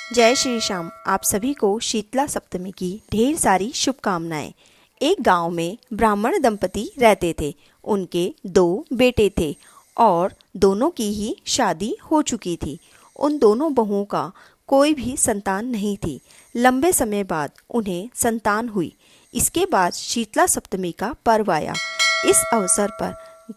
जय श्री श्याम। आप सभी को शीतला सप्तमी की ढेर सारी शुभकामनाएं। एक गांव में ब्राह्मण दंपति रहते थे। उनके 2 बेटे थे और दोनों की ही शादी हो चुकी थी। उन दोनों बहुओं का कोई भी संतान नहीं थी। लंबे समय बाद उन्हें संतान हुई। इसके बाद शीतला सप्तमी का पर्व आया। इस अवसर पर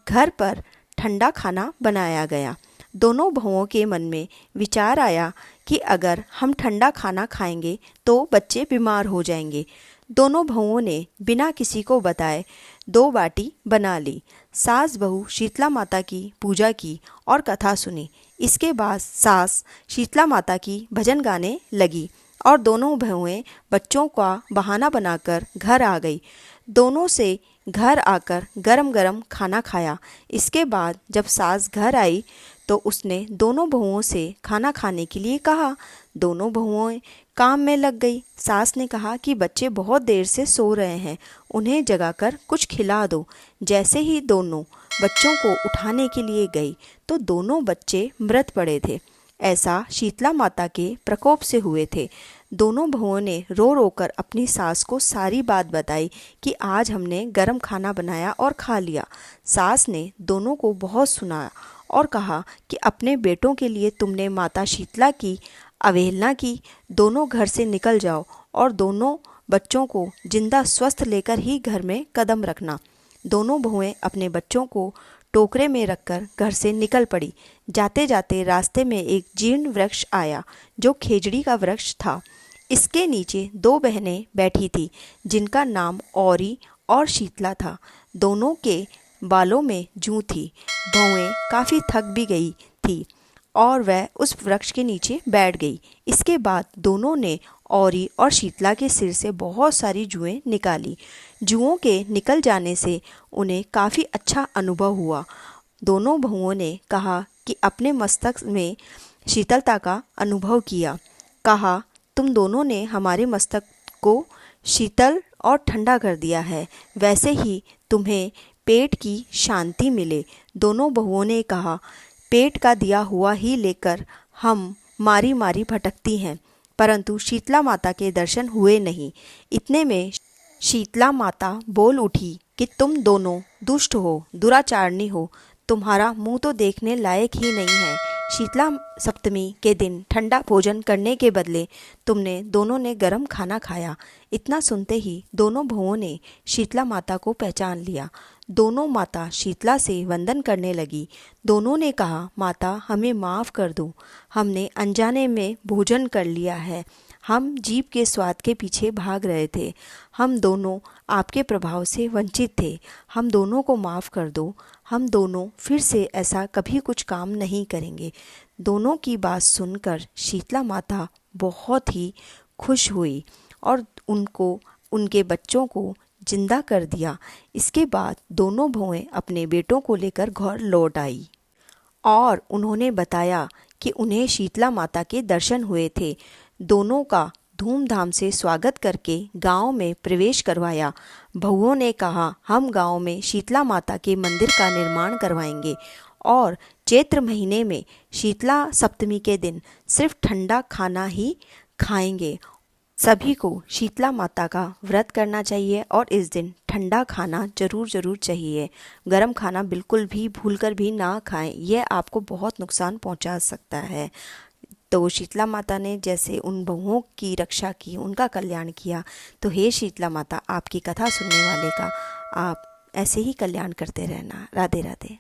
घर पर ठंडा खाना बनाया गया। दोनों बहुओं के मन में विचार आया कि अगर हम ठंडा खाना खाएंगे तो बच्चे बीमार हो जाएंगे। दोनों बहुओं ने बिना किसी को बताए 2 बाटी बना ली। सास बहू शीतला माता की पूजा की और कथा सुनी। इसके बाद सास शीतला माता की भजन गाने लगी और दोनों बहुएं बच्चों का बहाना बनाकर घर आ गई। दोनों से घर आकर गरम गरम खाना खाया। इसके बाद जब सास घर आई तो उसने दोनों बहुओं से खाना खाने के लिए कहा। दोनों बहुएं काम में लग गई। सास ने कहा कि बच्चे बहुत देर से सो रहे हैं, उन्हें जगाकर कुछ खिला दो। जैसे ही दोनों बच्चों को उठाने के लिए गई तो दोनों बच्चे मृत पड़े थे। ऐसा शीतला माता के प्रकोप से हुए थे। दोनों बहुओं ने रो रो कर अपनी सास को सारी बात बताई कि आज हमने गरम खाना बनाया और खा लिया। सास ने दोनों को बहुत सुनाया और कहा कि अपने बेटों के लिए तुमने माता शीतला की अवहेलना की। दोनों घर से निकल जाओ और दोनों बच्चों को जिंदा स्वस्थ लेकर ही घर में कदम रखना। दोनों बहुएं अपने बच्चों को टोकरे में रखकर घर से निकल पड़ी। जाते जाते रास्ते में एक जीर्ण वृक्ष आया जो खेजड़ी का वृक्ष था। इसके नीचे 2 बहनें बैठी थी जिनका नाम औरी और शीतला था। दोनों के बालों में जूं थी। बहुएं काफ़ी थक भी गई थी और वह उस वृक्ष के नीचे बैठ गई। इसके बाद दोनों ने औरी और शीतला के सिर से बहुत सारी जुएं निकाली। जुओं के निकल जाने से उन्हें काफ़ी अच्छा अनुभव हुआ। दोनों बहुओं ने कहा कि अपने मस्तक में शीतलता का अनुभव किया। कहा, तुम दोनों ने हमारे मस्तक को शीतल और ठंडा कर दिया है, वैसे ही तुम्हें पेट की शांति मिले। दोनों बहुओं ने कहा, पेट का दिया हुआ ही लेकर हम मारी मारी भटकती हैं, परंतु शीतला माता के दर्शन हुए नहीं। इतने में शीतला माता बोल उठी कि तुम दोनों दुष्ट हो, दुराचारणी हो, तुम्हारा मुंह तो देखने लायक ही नहीं है। शीतला सप्तमी के दिन ठंडा भोजन करने के बदले तुमने दोनों ने गरम खाना खाया। इतना सुनते ही दोनों बहुओं ने शीतला माता को पहचान लिया। दोनों माता शीतला से वंदन करने लगी। दोनों ने कहा, माता हमें माफ़ कर दो, हमने अनजाने में भोजन कर लिया है। हम जीभ के स्वाद के पीछे भाग रहे थे। हम दोनों आपके प्रभाव से वंचित थे। हम दोनों को माफ़ कर दो। हम दोनों फिर से ऐसा कभी कुछ काम नहीं करेंगे। दोनों की बात सुनकर शीतला माता बहुत ही खुश हुई और उनको उनके बच्चों को जिंदा कर दिया। इसके बाद दोनों बहुएं अपने बेटों को लेकर घर लौट आई और उन्होंने बताया कि उन्हें शीतला माता के दर्शन हुए थे। दोनों का धूमधाम से स्वागत करके गांव में प्रवेश करवाया। बहुओं ने कहा, हम गांव में शीतला माता के मंदिर का निर्माण करवाएंगे और चैत्र महीने में शीतला सप्तमी के दिन सिर्फ ठंडा खाना ही खाएंगे। सभी को शीतला माता का व्रत करना चाहिए और इस दिन ठंडा खाना ज़रूर चाहिए। गरम खाना बिल्कुल भी भूलकर भी ना खाएं, यह आपको बहुत नुकसान पहुंचा सकता है। तो शीतला माता ने जैसे उन बहुओं की रक्षा की, उनका कल्याण किया, तो हे शीतला माता, आपकी कथा सुनने वाले का आप ऐसे ही कल्याण करते रहना। राधे राधे।